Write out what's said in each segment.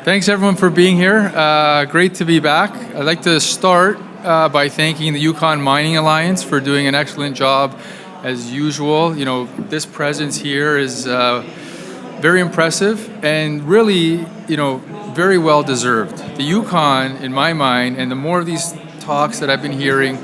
Thanks everyone for being here. Great to be back. I'd like to start by thanking the Yukon Mining Alliance for doing an excellent job as usual. You know, this presence here is very impressive and really, very well deserved. The Yukon, in my mind, and the more of these talks that I've been hearing,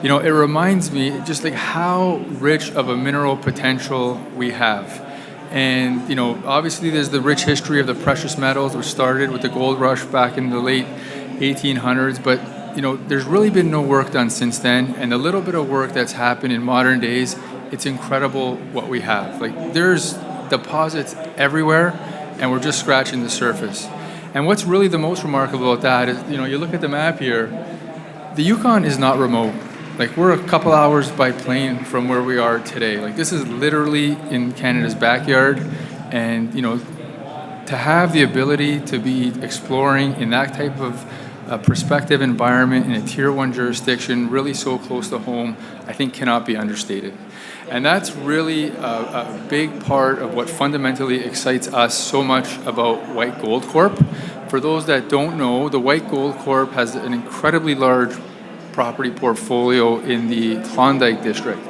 it reminds me just like how rich of a mineral potential we have. And, obviously there's the rich history of the precious metals, which started with the gold rush back in the late 1800s. But, there's really been no work done since then. And the little bit of work that's happened in modern days, it's incredible what we have. Like, there's deposits everywhere, and we're just scratching the surface. And what's really the most remarkable about that is, you look at the map here, the Yukon is not remote. Like, we're a couple hours by plane from where we are today. Like, this is literally in Canada's backyard. And, to have the ability to be exploring in that type of prospective environment in a Tier 1 jurisdiction, really so close to home, I think cannot be understated. And that's really a big part of what fundamentally excites us so much about White Gold Corp. For those that don't know, the White Gold Corp has an incredibly large property portfolio in the Klondike district.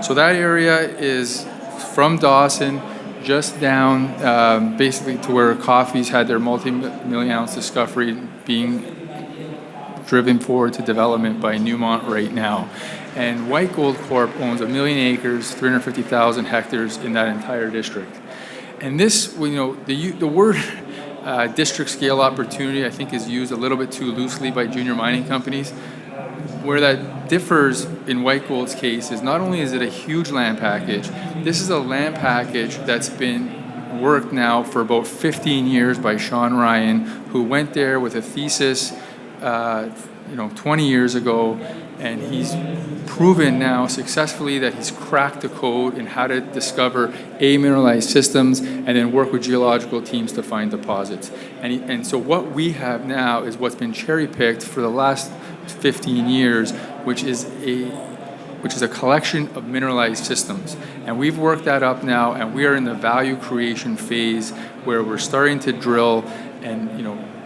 So that area is from Dawson just down basically to where Coffee's had their multi-million ounce discovery being driven forward to development by Newmont right now. And White Gold Corp owns 1 million acres, 350,000 hectares in that entire district. And this, the word district scale opportunity, I think, is used a little bit too loosely by junior mining companies. Where that differs in White Gold's case is not only is it a huge land package, this is a land package that's been worked now for about 15 years by Sean Ryan, who went there with a thesis 20 years ago, and he's proven now successfully that he's cracked the code in how to discover mineralized systems and then work with geological teams to find deposits. And so what we have now is what's been cherry-picked for the last 15 years, which is a collection of mineralized systems. And we've worked that up now, and we are in the value creation phase where we're starting to drill. And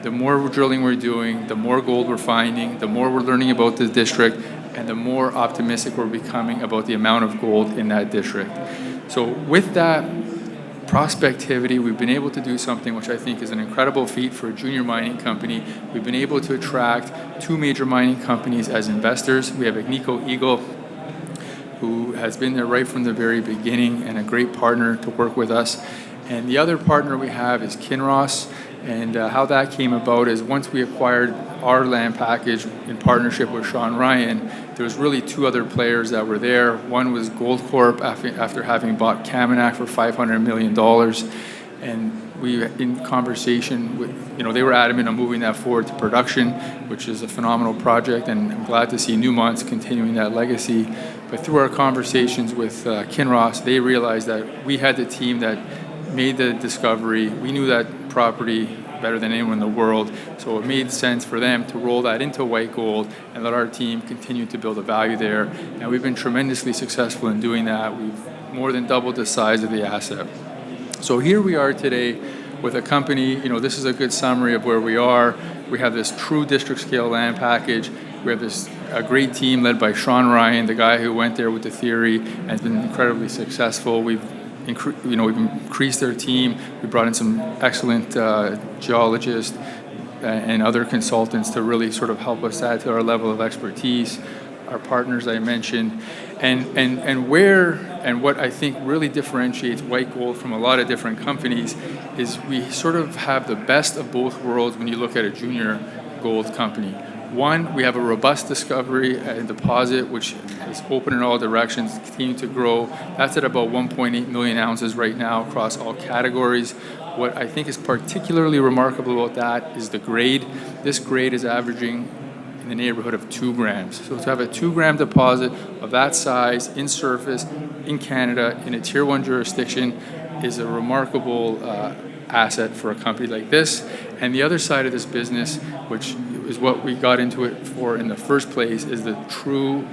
the more drilling we're doing, the more gold we're finding, the more we're learning about the district, and the more optimistic we're becoming about the amount of gold in that district. So with that prospectivity, we've been able to do something which I think is an incredible feat for a junior mining company. We've been able to attract 2 major mining companies as investors. We have Agnico Eagle, who has been there right from the very beginning and a great partner to work with us. And the other partner we have is Kinross. And how that came about is once we acquired our land package in partnership with Sean Ryan, there was really 2 other players that were there. One was Gold Corp after having bought Kaminak for $500 million. And we, in conversation with, they were adamant on moving that forward to production, which is a phenomenal project. And I'm glad to see Newmont's continuing that legacy. But through our conversations with Kinross, they realized that we had the team that made the discovery. We knew that property better than anyone in the world, so it made sense for them to roll that into White Gold and let our team continue to build a value there. And we've been tremendously successful in doing that. We've more than doubled the size of the asset. So here we are today with a company, this is a good summary of where we are. We have this true district scale land package. We have a great team led by Sean Ryan, the guy who went there with the theory and has been incredibly successful. We've increased their team. We brought in some excellent geologists and other consultants to really sort of help us add to our level of expertise. Our partners I mentioned, and what I think really differentiates White Gold from a lot of different companies is we sort of have the best of both worlds when you look at a junior gold company. One, we have a robust discovery and deposit, which is open in all directions, continuing to grow. That's at about 1.8 million ounces right now across all categories. What I think is particularly remarkable about that is the grade. This grade is averaging in the neighborhood of 2 grams. So to have a 2-gram deposit of that size in surface in Canada in a Tier 1 jurisdiction is a remarkable asset for a company like this. And the other side of this business, which is what we got into it for in the first place, is the true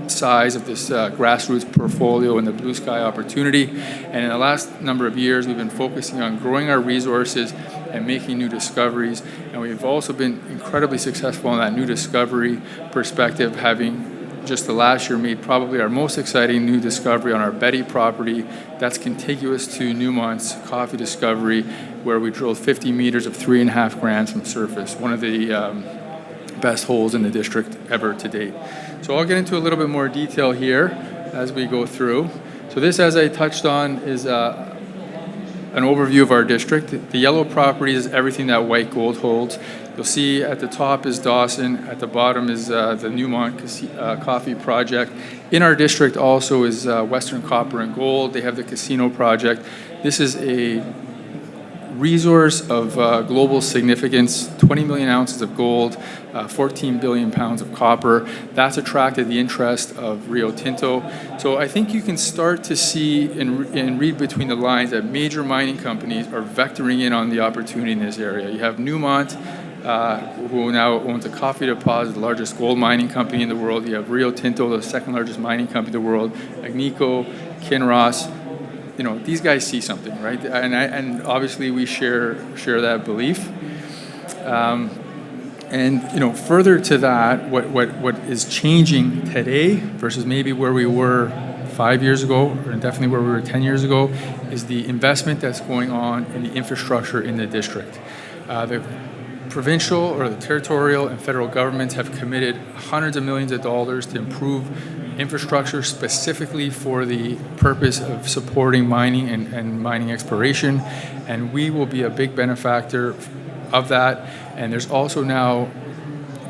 size of this grassroots portfolio and the blue sky opportunity. And in the last number of years, we've been focusing on growing our resources and making new discoveries. And we've also been incredibly successful in that new discovery perspective, having just the last year made probably our most exciting new discovery on our Betty property that's contiguous to Newmont's Coffee discovery, where we drilled 50 meters of 3.5 grams from surface, one of the best holes in the district ever to date. So I'll get into a little bit more detail here as we go through. So this, as I touched on, is an overview of our district. The yellow property is everything that white gold holds. You'll see at the top is Dawson, at the bottom is the Newmont Coffee project. In our district also is Western Copper and Gold. They have the casino project. This is a resource of global significance, 20 million ounces of gold, 14 billion pounds of copper. That's attracted the interest of Rio Tinto. So I think you can start to see and read between the lines that major mining companies are vectoring in on the opportunity in this area. You have Newmont, who now owns a coffee deposit, the largest gold mining company in the world. You have Rio Tinto, the second largest mining company in the world, Agnico, Kinross. You know, these guys see something, right? And obviously we share that belief. And you know, further to that, what is changing today versus maybe where we were 5 years ago, or definitely where we were 10 years ago, is the investment that's going on in the infrastructure in the district. The provincial or the territorial and federal governments have committed hundreds of millions of dollars to improve infrastructure specifically for the purpose of supporting mining and mining exploration, and we will be a big benefactor of that. And there's also now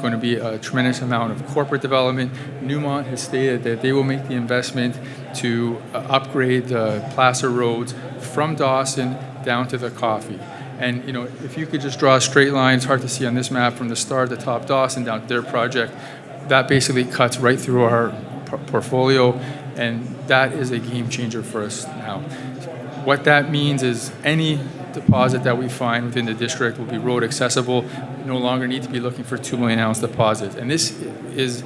going to be a tremendous amount of corporate development. Newmont has stated that they will make the investment to upgrade the placer roads from Dawson down to the Coffee. And you know, if you could just draw a straight line, it's hard to see on this map, from the start at the top Dawson down to their project, that basically cuts right through our portfolio, and that is a game changer for us now. What that means is any deposit that we find within the district will be road accessible. We no longer need to be looking for 2 million ounce deposits. And this is,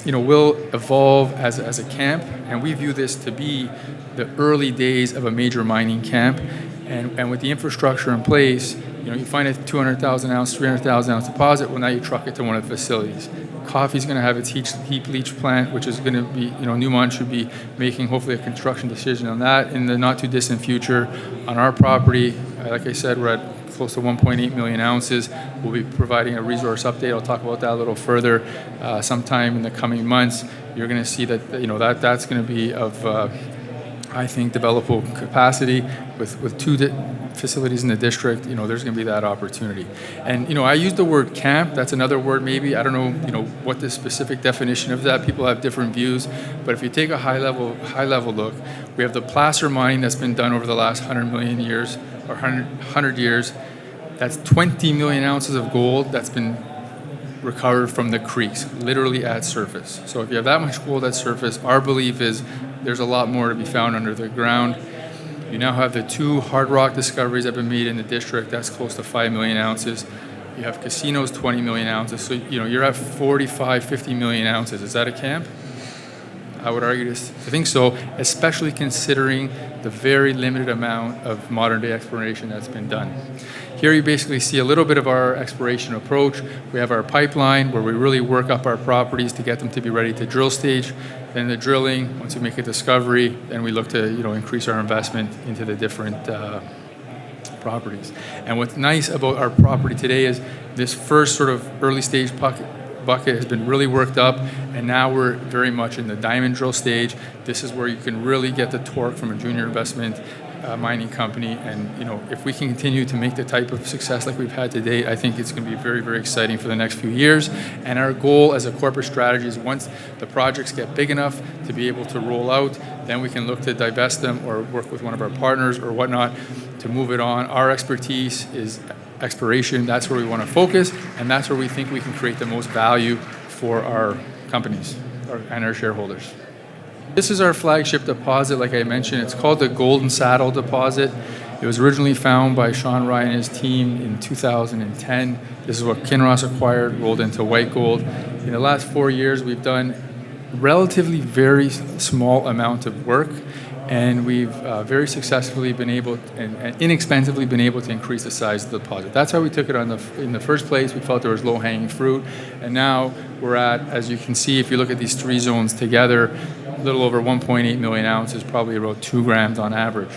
you know, will evolve as a camp, and we view this to be the early days of a major mining camp. And with the infrastructure in place, you know, you find a 200,000 ounce, 300,000 ounce deposit, well, now you truck it to one of the facilities. Coffee's going to have its heap leach plant, which is going to be, you know, Newmont should be making hopefully a construction decision on that in the not too distant future. On our property, like I said, we're at close to 1.8 million ounces. We'll be providing a resource update. I'll talk about that a little further sometime in the coming months. You're going to see that, you know, that's going to be of, I think, developable capacity with two facilities in the district. You know, there's going to be that opportunity. And you know, I use the word camp. That's another word maybe. I don't know, you know, what the specific definition of that. People have different views. But if you take a high level look, we have the placer mining that's been done over the last 100 million years or 100 years. That's 20 million ounces of gold that's been recovered from the creeks, literally at surface. So if you have that much gold at surface, our belief is there's a lot more to be found under the ground. You now have the two hard rock discoveries that have been made in the district. That's close to 5 million ounces. You have casinos, 20 million ounces. So, you know, you're at 45, 50 million ounces. Is that a camp? I would argue to think so, especially considering the very limited amount of modern day exploration that's been done. Here you basically see a little bit of our exploration approach. We have our pipeline where we really work up our properties to get them to be ready to drill stage. Then the drilling, once we make a discovery, then we look to, you know, increase our investment into the different properties. And what's nice about our property today is this first sort of early stage bucket has been really worked up, and now we're very much in the diamond drill stage. This is where you can really get the torque from a junior investment mining company. And you know, if we can continue to make the type of success like we've had to date, I think it's going to be very, very exciting for the next few years. And our goal as a corporate strategy is once the projects get big enough to be able to roll out, then we can look to divest them or work with one of our partners or whatnot to move it on. Our expertise is exploration. That's where we want to focus, and that's where we think we can create the most value for our companies and our shareholders. This is our flagship deposit, like I mentioned. It's called the Golden Saddle deposit. It was originally found by Sean Ryan and his team in 2010. This is what Kinross acquired, rolled into white gold. In the last 4 years, we've done relatively very small amount of work, and we've very successfully been able and inexpensively been able to increase the size of the deposit. That's how we took it in the first place. We felt there was low-hanging fruit, and now we're at, as you can see, if you look at these three zones together, a little over 1.8 million ounces, probably about 2 grams on average.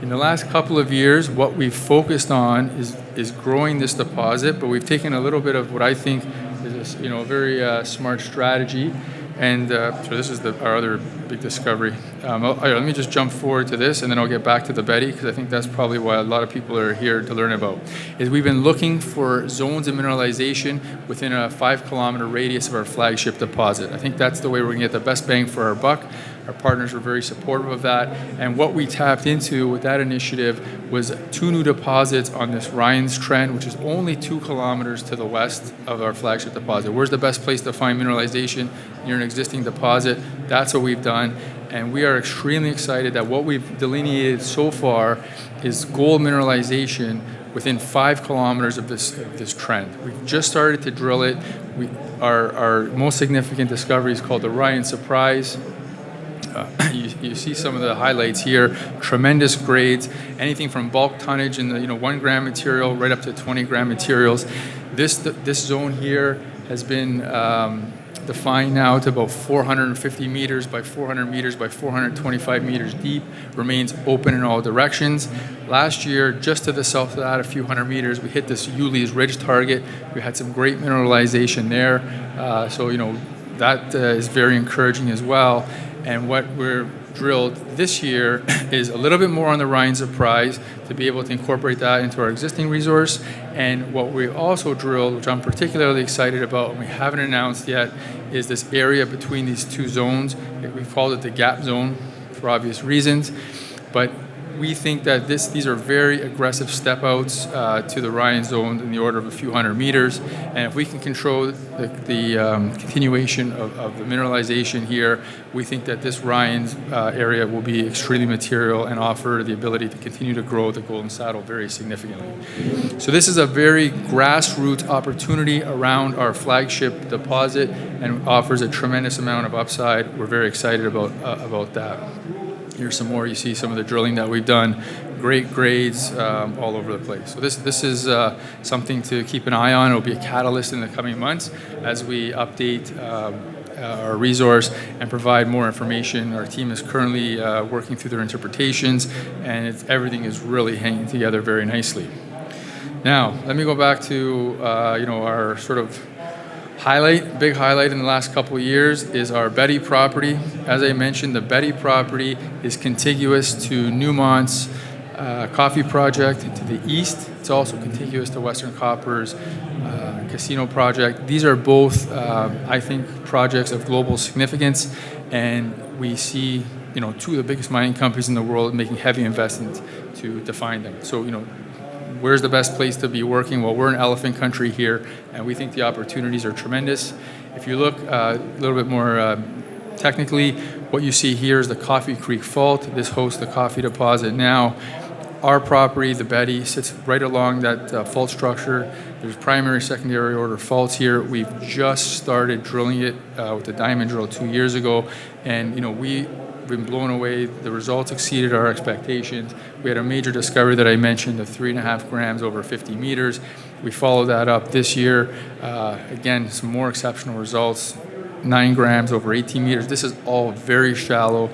In the last couple of years, what we've focused on is growing this deposit, but we've taken a little bit of what I think is a very smart strategy. And so this is our other big discovery. Let me just jump forward to this, and then I'll get back to the Betty, because I think that's probably why a lot of people are here to learn about. We've been looking for zones of mineralization within a 5-kilometer radius of our flagship deposit. I think that's the way we're going to get the best bang for our buck. Our partners were very supportive of that, and what we tapped into with that initiative was 2 new deposits on this Ryan's Trend, which is only 2 kilometers to the west of our flagship deposit. Where's the best place to find mineralization near an existing deposit? That's what we've done, and we are extremely excited that what we've delineated so far is gold mineralization within 5 kilometers of this trend. We've just started to drill it. Our most significant discovery is called the Ryan Surprise. You see some of the highlights here. Tremendous grades, anything from bulk tonnage in the 1 gram material right up to 20 gram materials. This zone here has been defined now to about 450 meters by 400 meters by 425 meters deep. Remains open in all directions. Last year, just to the south of that, a few hundred meters, we hit this Yuli's Ridge target. We had some great mineralization there. So that is very encouraging as well. And what we're drilled this year is a little bit more on the Ryan Surprise to be able to incorporate that into our existing resource. And what we also drilled, which I'm particularly excited about and we haven't announced yet, is this area between these two zones. We've called it the gap zone for obvious reasons. But we think that these are very aggressive step outs to the Ryan zone in the order of a few hundred meters. And if we can control the continuation of the mineralization here, we think that this Ryan's area will be extremely material and offer the ability to continue to grow the Golden Saddle very significantly. So this is a very grassroots opportunity around our flagship deposit and offers a tremendous amount of upside. We're very excited about that. Here's some more. You see some of the drilling that we've done. Great grades all over the place. So this is something to keep an eye on. It will be a catalyst in the coming months as we update our resource and provide more information. Our team is currently working through their interpretations, and everything is really hanging together very nicely. Now, let me go back to our sort of big highlight in the last couple of years is our Betty property. As I mentioned, the Betty property is contiguous to Newmont's coffee project to the east. It's also contiguous to Western Copper's casino project. These are both, I think, projects of global significance, and we see, 2 of the biggest mining companies in the world making heavy investments to define them. So, where's the best place to be working? Well, we're in elephant country here, and we think the opportunities are tremendous. If you look a little bit more technically, what you see here is the Coffee Creek Fault. This hosts the coffee deposit now. Our property, the Betty, sits right along that fault structure. There's primary, secondary order faults here. We've just started drilling it with the diamond drill 2 years ago, and we've been blown away. The results exceeded our expectations. We had a major discovery that I mentioned of 3.5 grams over 50 meters. We followed that up this year. Again, some more exceptional results, 9 grams over 18 meters. This is all very shallow.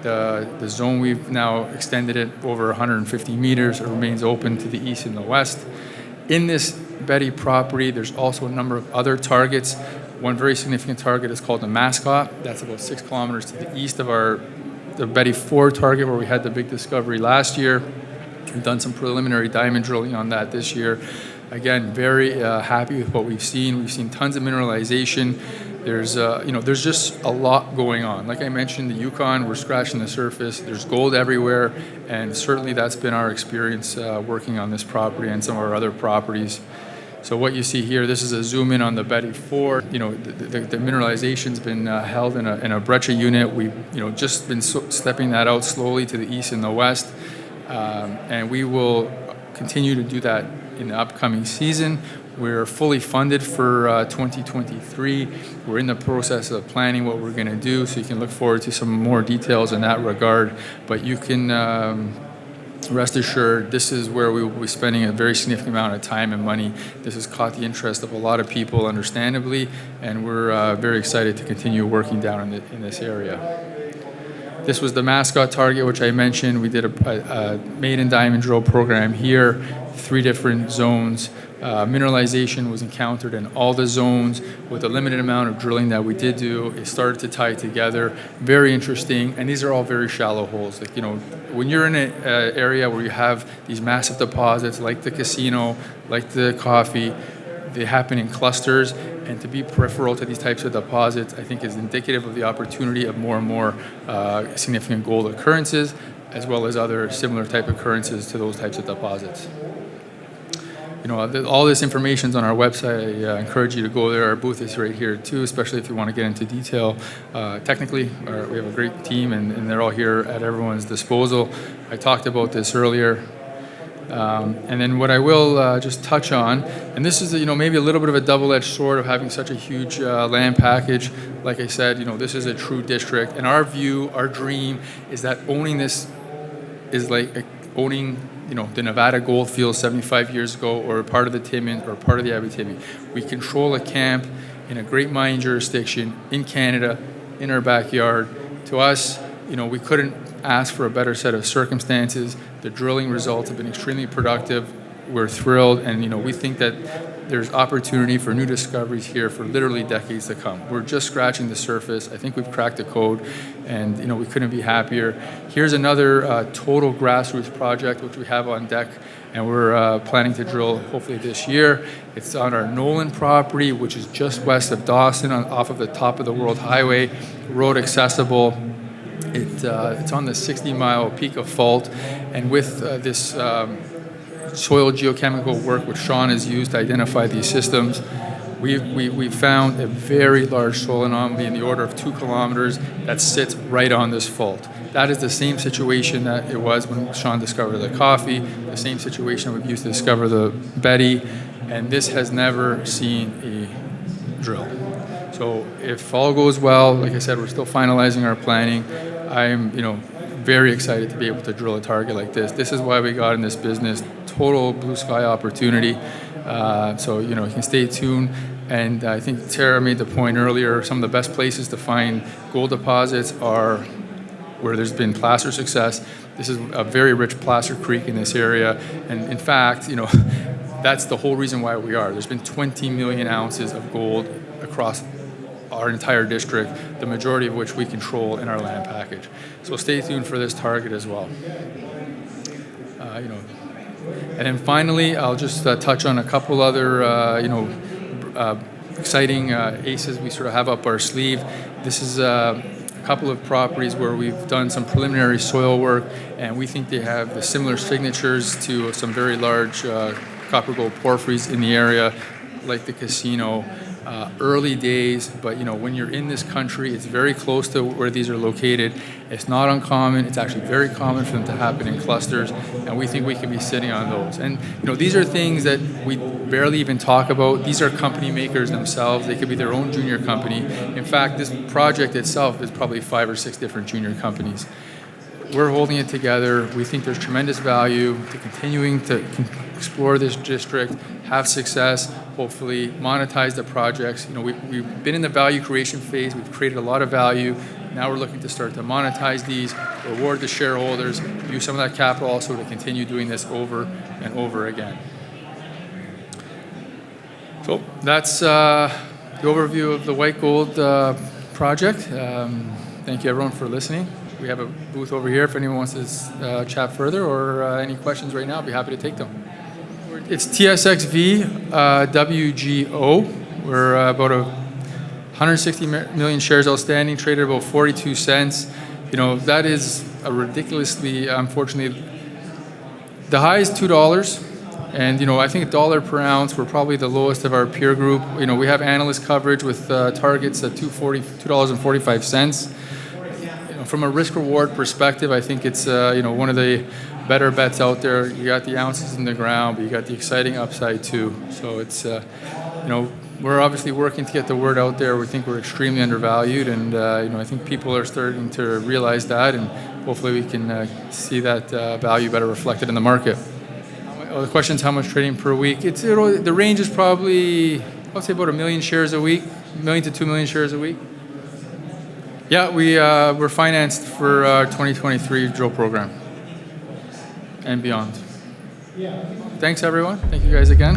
The zone, we've now extended it over 150 meters. It remains open to the east and the west. In this Betty property, there's also a number of other targets. One very significant target is called the Mascot. That's about 6 kilometers to the east of the Betty 4 target where we had the big discovery last year. We've done some preliminary diamond drilling on that this year. Again, very happy with what we've seen. We've seen tons of mineralization. There's just a lot going on. Like I mentioned, the Yukon, we're scratching the surface. There's gold everywhere, and certainly that's been our experience working on this property and some of our other properties. So what you see here, this is a zoom in on the Betty 4. The mineralization's been held in a breccia unit. We've just been stepping that out slowly to the east and the west, and we will continue to do that in the upcoming season. We're fully funded for 2023. We're in the process of planning what we're going to do, so you can look forward to some more details in that regard. But you can rest assured, this is where we will be spending a very significant amount of time and money. This has caught the interest of a lot of people, understandably, and we're very excited to continue working down in this area. This was the mascot target, which I mentioned. We did a maiden diamond drill program here, 3 different zones. Mineralization was encountered in all the zones. With the limited amount of drilling that we did do, it started to tie together. Very interesting, and these are all very shallow holes. Like, when you're in an area where you have these massive deposits, like the casino, like the coffee, they happen in clusters, and to be peripheral to these types of deposits, I think, is indicative of the opportunity of more and more significant gold occurrences, as well as other similar type occurrences to those types of deposits. All this information is on our website. I encourage you to go there. Our booth is right here too, especially if you want to get into detail. Technically, we have a great team, and they're all here at everyone's disposal. I talked about this earlier. And then what I will just touch on, and this is maybe a little bit of a double-edged sword of having such a huge land package. Like I said, this is a true district, and our view, our dream, is that owning this is like owning the Nevada gold fields 75 years ago, or part of the Timmins, or part of the Abitibi. We control a camp in a great mining jurisdiction in Canada, in our backyard. To us, we couldn't ask for a better set of circumstances. The drilling results have been extremely productive. We're thrilled, and we think that there's opportunity for new discoveries here for literally decades to come. We're just scratching the surface. I think we've cracked the code, and we couldn't be happier. Here's another total grassroots project which we have on deck, and we're planning to drill hopefully this year. It's on our Nolan property, which is just west of Dawson, off of the top of the World Highway, road accessible. It's on the 60-mile peak of fault, and with this soil geochemical work which Sean has used to identify these systems, we found a very large soil anomaly in the order of 2 kilometers that sits right on this fault. That is the same situation that it was when Sean discovered the coffee, the same situation we've used to discover the Betty, and this has never seen a drill. So if all goes well, like I said, we're still finalizing our planning. I'm, very excited to be able to drill a target like this. This is why we got in this business. Total blue sky opportunity. So you can stay tuned. And I think Tara made the point earlier. Some of the best places to find gold deposits are where there's been placer success. This is a very rich placer creek in this area, and in fact, that's the whole reason why we are. There's been 20 million ounces of gold across our entire district, the majority of which we control in our land package. So stay tuned for this target as well. And then finally, I'll just touch on a couple other, exciting aces we sort of have up our sleeve. This is a couple of properties where we've done some preliminary soil work, and we think they have the similar signatures to some very large copper gold porphyries in the area, like the casino. Early days, but when you're in this country, it's very close to where these are located. It's not uncommon. It's actually very common for them to happen in clusters, and we think we can be sitting on those. And these are things that we barely even talk about. These are company makers themselves. They could be their own junior company. In fact, this project itself is probably 5 or 6 different junior companies. We're holding it together. We think there's tremendous value to continuing to explore this district, have success, hopefully monetize the projects. We've been in the value creation phase. We've created a lot of value. Now we're looking to start to monetize these, reward the shareholders, use some of that capital also to continue doing this over and over again. So that's the overview of the White Gold project. Thank you everyone for listening. We have a booth over here if anyone wants to chat further, or any questions right now, I'll be happy to take them. It's TSX-V, WGO. We're about 160 million shares outstanding, traded about 42 cents. That is a ridiculously, unfortunately, the high is $2. And, I think $1 per ounce, we're probably the lowest of our peer group. We have analyst coverage with targets at $2.45. From a risk-reward perspective, I think it's one of the better bets out there. You got the ounces in the ground, but you got the exciting upside too. So it's, we're obviously working to get the word out there. We think we're extremely undervalued, and I think people are starting to realize that, and hopefully we can see that value better reflected in the market. The question is how much trading per week. The range is probably, I'll say about 1 million shares a week, 1 million to 2 million shares a week. Yeah, we're financed for our 2023 drill program and beyond. Thanks, everyone. Thank you guys again.